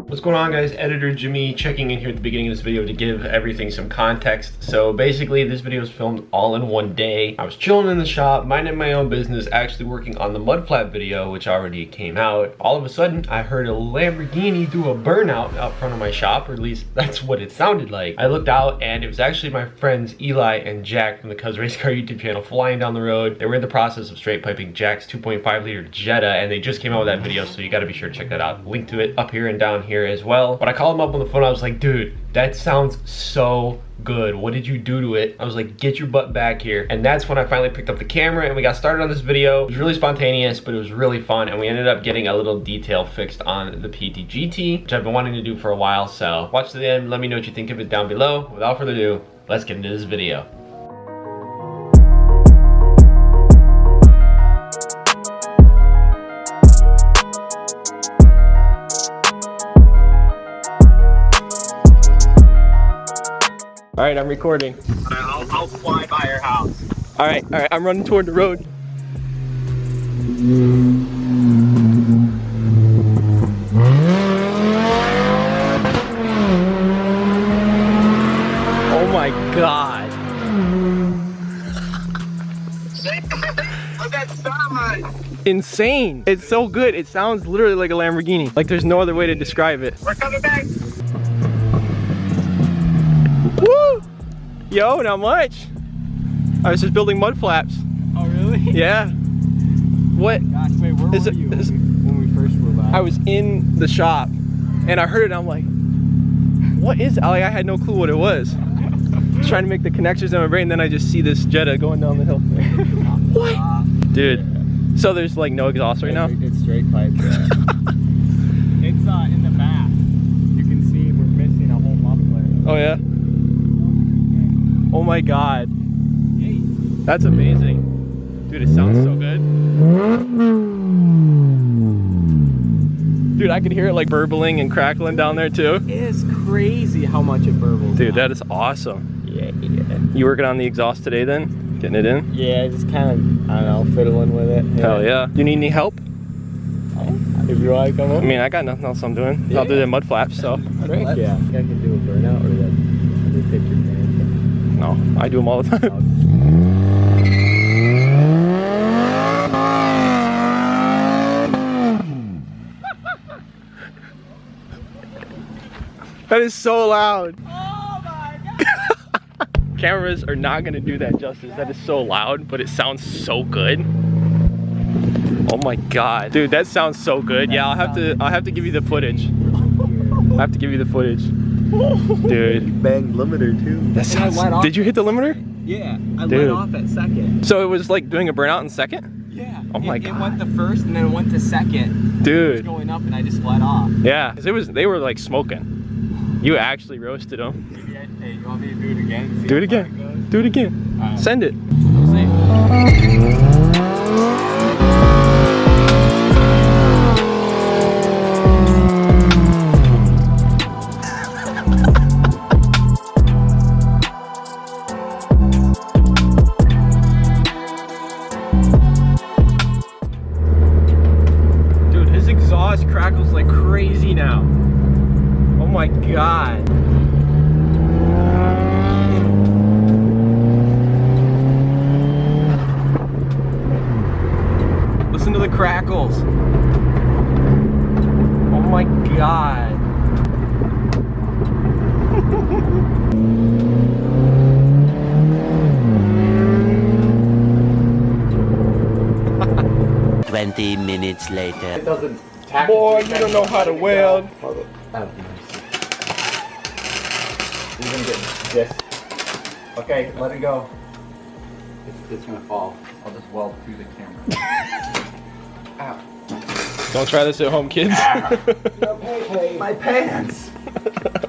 What's going on, guys? Editor Jimmy checking in here at the beginning of this video to give everything some context. So basically this video was filmed all in one day. I was chilling in the shop, minding my own business, actually working on the mud flap video, which already came out. All of a sudden I heard a Lamborghini do a burnout out front of my shop, or at least that's what it sounded like. I looked out and it was actually my friends Eli and Jack from the Cuz Race Car YouTube channel flying down the road. They were in the process of straight piping Jack's 2.5 liter Jetta, and they just came out with that video, so you gotta be sure to check that out. Link to it up here and down here as well. But I called him up on the phone. I was like, dude, that sounds so good. What did you do to it? I was like, get your butt back here. And that's when I finally picked up the camera and we got started on this video. It was really spontaneous, but it was really fun, and we ended up getting a little detail fixed on the PT-GT, which I've been wanting to do for a while. So watch to the end, let me know what you think of it down below. Without further ado, let's get into this video. All right, I'm recording. I'll fly by your house. All right, I'm running toward the road. Oh my God. What's that sound? Insane. It's so good. It sounds literally like a Lamborghini. Like there's no other way to describe it. We're coming back. Woo! Yo, not much. I was just building mud flaps. Oh, really? Yeah. What? Gosh, wait, where were you when we first were by? I was in the shop and I heard it and I'm like, what is it? Like, I had no clue what it was. I was trying to make the connections in my brain, then I just see this Jetta going down the hill. What? Dude, so there's like no exhaust right now? It's straight pipe. Yeah. It's in the back. You can see we're missing a whole muffler. Oh yeah? Oh my God. That's amazing. Dude, it sounds so good. Dude, I could hear it like burbling and crackling down there too. It is crazy how much it burbles. Dude, that is awesome. Yeah. You working on the exhaust today then? Getting it in? Yeah, just kind of, I don't know, fiddling with it. Yeah. Hell yeah. Do you need any help? If you want to come I over. mean, I got nothing else I'm doing. Yeah. I'll do the mud flaps, so. Frick, yeah. I can do a burnout or that they take your pants. No, I do them all the time. That is so loud. Oh my God. Cameras are not gonna do that justice. That is so loud, but it sounds so good. Oh my God. Dude, that sounds so good. Yeah, I'll have to give you the footage. I have to give you the footage. Dude. Bang limiter too. That sounds, did you hit the limiter? Yeah, I let off at second. So it was like doing a burnout in second? Yeah. Oh my God. It went to first and then it went to second. Dude. It was going up and I just let off. Yeah, because they were like smoking. You actually roasted them. Hey, you want me to do it again? See Do it again. Do it again. Right. Send it. We'll see. Dude, his exhaust crackles like crazy now. Oh my God. Listen to the crackles. Oh my God. Twenty minutes later. It doesn't Boy, you don't know how to weld. You're gonna get this. Okay, let it go. It's gonna fall. I'll just weld through the camera. Ow. Don't try this at home, kids. My pants!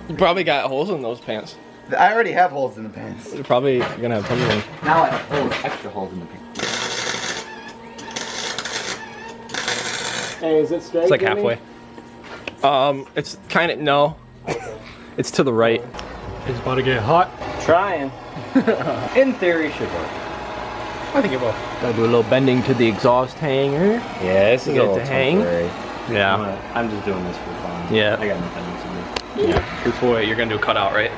You probably got holes in those pants. I already have holes in the pants. You're probably gonna have tons of them. Now I have extra holes in the pants. Hey, is it straight? It's like halfway. It's kind of, no. It's to the right. It's about to get hot. Trying. In theory, should work. I think it will. Gotta do a little bending to the exhaust hanger. Yeah, this is Get it to hang. Yeah. I'm just doing this for fun. Yeah. I got nothing else to do. Yeah. Before you're gonna do a cutout, right?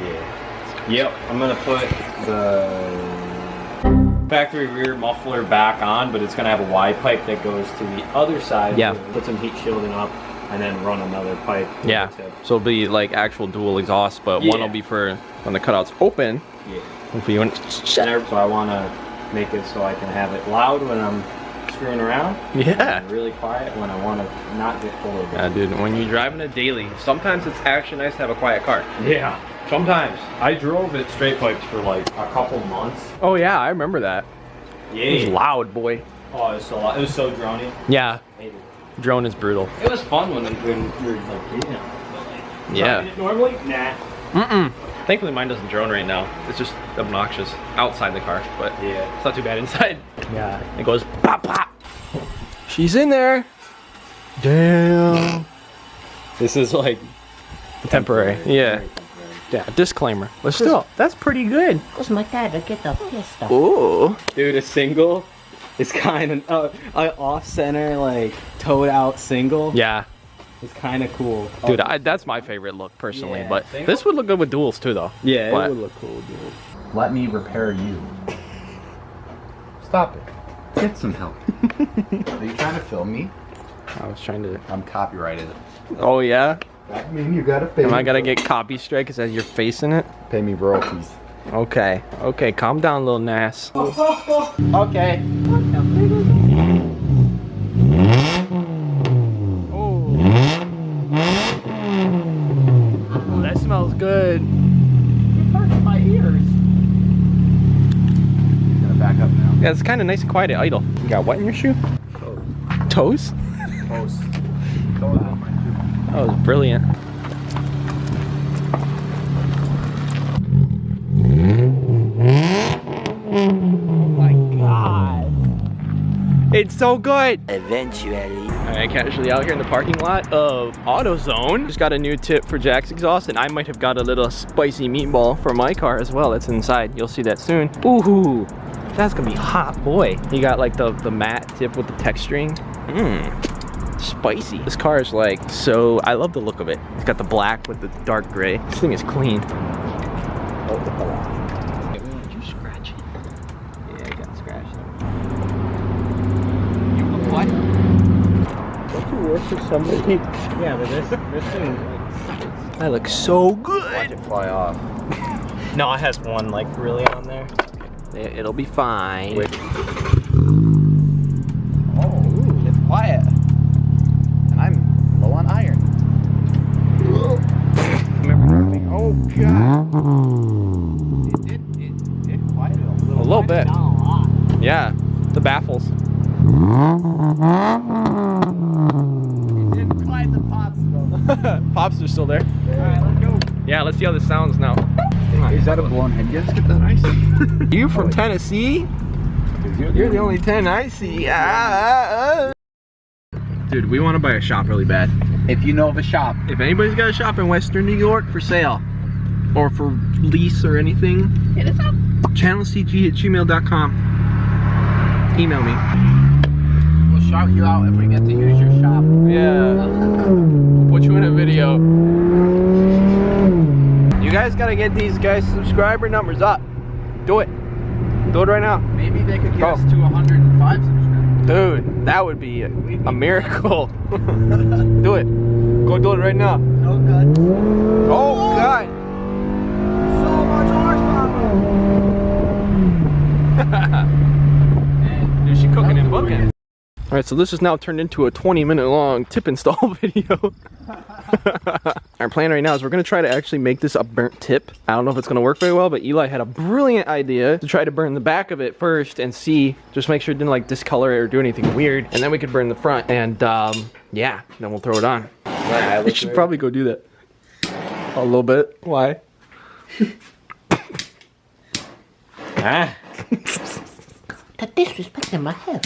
Yeah. Yep. I'm gonna put the factory rear muffler back on, but it's gonna have a Y pipe that goes to the other side. Yeah. Put some heat shielding up, and then run another pipe. Yeah. So it'll be like actual dual exhaust, but one will be for when the cutout's open. Yeah. Hopefully you want. So I want to make it so I can have it loud when I'm screwing around. Yeah. And really quiet when I want to not get pulled over. Yeah, dude. When you're driving a daily, sometimes it's actually nice to have a quiet car. Yeah. Sometimes. I drove it straight pipes for like a couple months. Oh yeah, I remember that. Yeah. It was loud, boy. Oh, it was so loud. It was so drony. Yeah. I hated it. Drone is brutal. It was fun when you're like, but like, Yeah. normally, nah. Mm-mm. Thankfully mine doesn't drone right now. It's just obnoxious outside the car, but Yeah. it's not too bad inside. Yeah. It goes pop pop. She's in there. Damn. This is like Temporary. Yeah. Yeah. Disclaimer. But still, that's pretty good. Cause my dad would get the pissed off. Ooh. dude, a single is kind of off-center, like towed out single. Yeah. It's kind of cool. Dude, that's my favorite look personally, Yeah. but this would look good with duals too, though. Yeah, But- it would look cool, dude. Let me repair you. Stop it. Get some help. Are you trying to film me? I was trying to. I'm copyrighted. Oh yeah. That mean you gotta pay Am me. I gonna get copy strike? Cause as your face in it. Pay me royalties. Okay. Okay. Calm down, little Nas. Okay. Oh, that smells good. It hurts my ears. Gonna back up now. Yeah, it's kind of nice and quiet at idle. You got what in your shoe? Toes? Close. That was brilliant. Oh my god. It's so good. Eventually. Alright, casually out here in the parking lot of AutoZone. Just got a new tip for Jack's exhaust, and I might have got a little spicy meatball for my car as well. That's inside. You'll see that soon. Ooh, that's gonna be hot, boy. You got like the matte tip with the texturing. Mmm, spicy. This car is like, so, I love the look of it. It's got the black with the dark gray. This thing is clean. Oh, the fell off. Did you scratch it? Yeah, I got scratched. You look what? Don't you work for somebody? Yeah, but this thing, That looks so Watch good. it fly off. no, it has one like really on there. It'll be fine. Oh, it's quiet. And I'm low on iron. Oh god. It quieted A little bit. Yeah, the baffles. It didn't quiet the pops though. Pops are still there. Alright, let's go. Yeah, let's see how this sounds now. Is that a blown head gasket that I see? You from Tennessee? You're the only 10 I see. Dude, we want to buy a shop really bad. If you know of a shop. If anybody's got a shop in Western New York for sale, or for lease or anything, hit us up. channelcg@gmail.com. Email me. We'll shout you out if we get to use your shop. Yeah. We'll put you in a video. You guys gotta get these guys' subscriber numbers up. Do it. Do it right now. Maybe they could get Go. us to 105 subscribers. Dude, that would be a miracle. Do it. Go do it right now. No good. Oh, God. So much horsepower. Dude, she cooking and booking. Alright, so this is now turned into a 20-minute long tip install video. Our plan right now is we're going to try to actually make this a burnt tip. I don't know if it's going to work very well, but Eli had a brilliant idea to try to burn the back of it first and see, just make sure it didn't like discolor it or do anything weird, and then we could burn the front, and yeah, then we'll throw it on. You should probably go do that. A little bit. Why? To disrespect them, I have.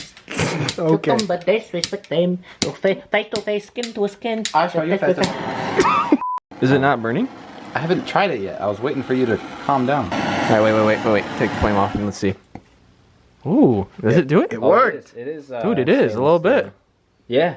Okay. To but disrespect them. Face to face, skin to skin. I'll show you face to Is it not burning? I haven't tried it yet. I was waiting for you to calm down. Alright, wait. Take the flame off and let's see. Ooh, does it do it? It worked. It is. Dude, it is, a little bit. Yeah.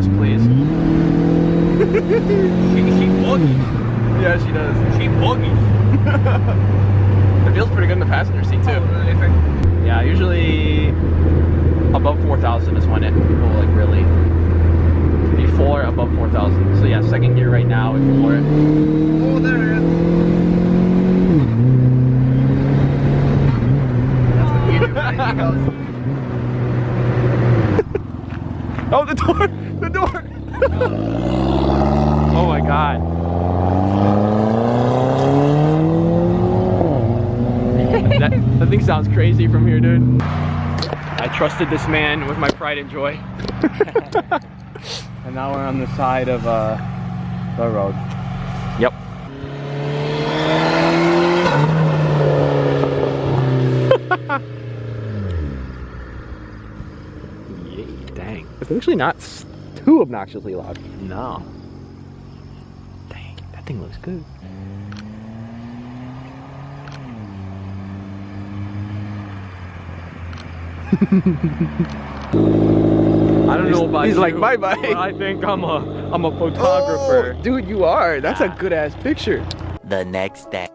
Yes, please. she boogies. Yeah, she does. She boogies. It feels pretty good in the passenger seat too. Yeah, usually above 4,000 is when it will like really be floor above 4,000. So yeah, second gear right now is floor it. Oh, there it is. That's what you do, right? He goes. Oh, the door! The door! Oh my god. That thing sounds crazy from here, dude. I trusted this man with my pride and joy. And now we're on the side of the road. Yep. Yay, dang. It's actually not too obnoxiously loud. No. Dang, that thing looks good. I don't know about He's you, like, bye-bye. but I think I'm a photographer. Oh, dude, you are. That's a good ass picture. The next day.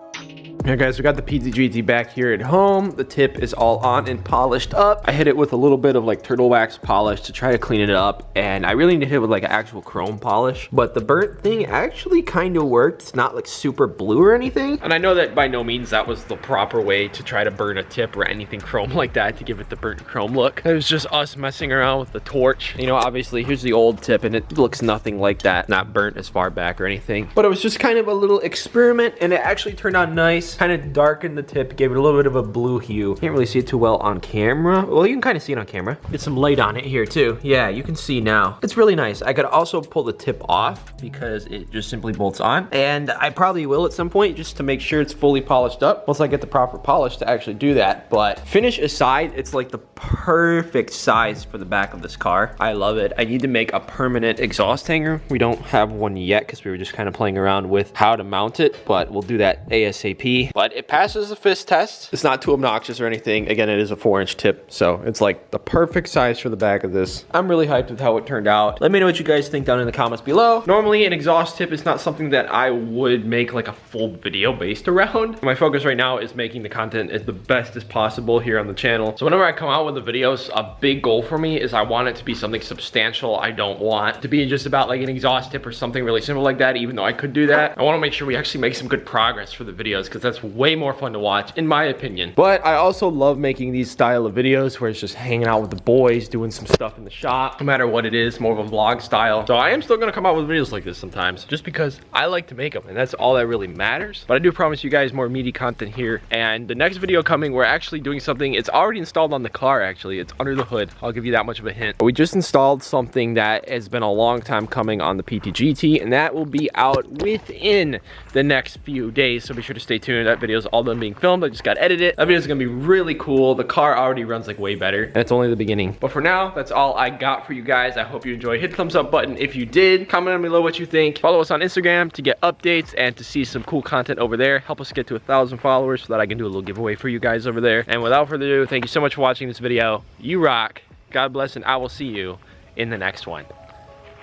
Alright guys, we got the PTGT back here at home. The tip is all on and polished up. I hit it with a little bit of like turtle wax polish to try to clean it up, and I really need to hit it with like an actual chrome polish. But the burnt thing actually kind of worked. It's not like super blue or anything. And I know that by no means that was the proper way to try to burn a tip or anything chrome like that to give it the burnt chrome look. It was just us messing around with the torch. You know, obviously here's the old tip and it looks nothing like that. Not burnt as far back or anything. But it was just kind of a little experiment and it actually turned out nice. Kind of darkened the tip, gave it a little bit of a blue hue. Can't really see it too well on camera. Well, you can kind of see it on camera. Get some light on it here too. Yeah, you can see now. It's really nice. I could also pull the tip off because it just simply bolts on. And I probably will at some point just to make sure it's fully polished up once I get the proper polish to actually do that. But finish aside, it's like the perfect size for the back of this car. I love it. I need to make a permanent exhaust hanger. We don't have one yet because we were just kind of playing around with how to mount it, but we'll do that ASAP. But it passes the fist test. It's not too obnoxious or anything. Again, it is a 4-inch tip, so it's like the perfect size for the back of this. I'm really hyped with how it turned out. Let me know what you guys think down in the comments below. Normally, an exhaust tip is not something that I would make like a full video based around. My focus right now is making the content as the best as possible here on the channel. So whenever I come out with the videos, a big goal for me is I want it to be something substantial. I don't want to be just about like an exhaust tip or something really simple like that, even though I could do that. I want to make sure we actually make some good progress for the videos because that's way more fun to watch, in my opinion. But I also love making these style of videos where it's just hanging out with the boys, doing some stuff in the shop, no matter what it is, more of a vlog style. So I am still gonna come out with videos like this sometimes, just because I like to make them, and that's all that really matters. But I do promise you guys more meaty content here. And the next video coming, we're actually doing something. It's already installed on the car, actually. It's under the hood. I'll give you that much of a hint. But we just installed something that has been a long time coming on the PTGT, and that will be out within the next few days. So be sure to stay tuned. That video is all done being filmed. I just got edited. That video is gonna be really cool. The car already runs like way better, and it's only the beginning. But for now, that's all I got for you guys. I hope you enjoyed. Hit the thumbs up button if you did. Comment down below what you think. Follow us on Instagram to get updates and to see some cool content over there. Help us get to 1,000 followers so that I can do a little giveaway for you guys over there. And without further ado, thank you so much for watching this video. You rock. God bless, and I will see you in the next one.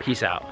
Peace out.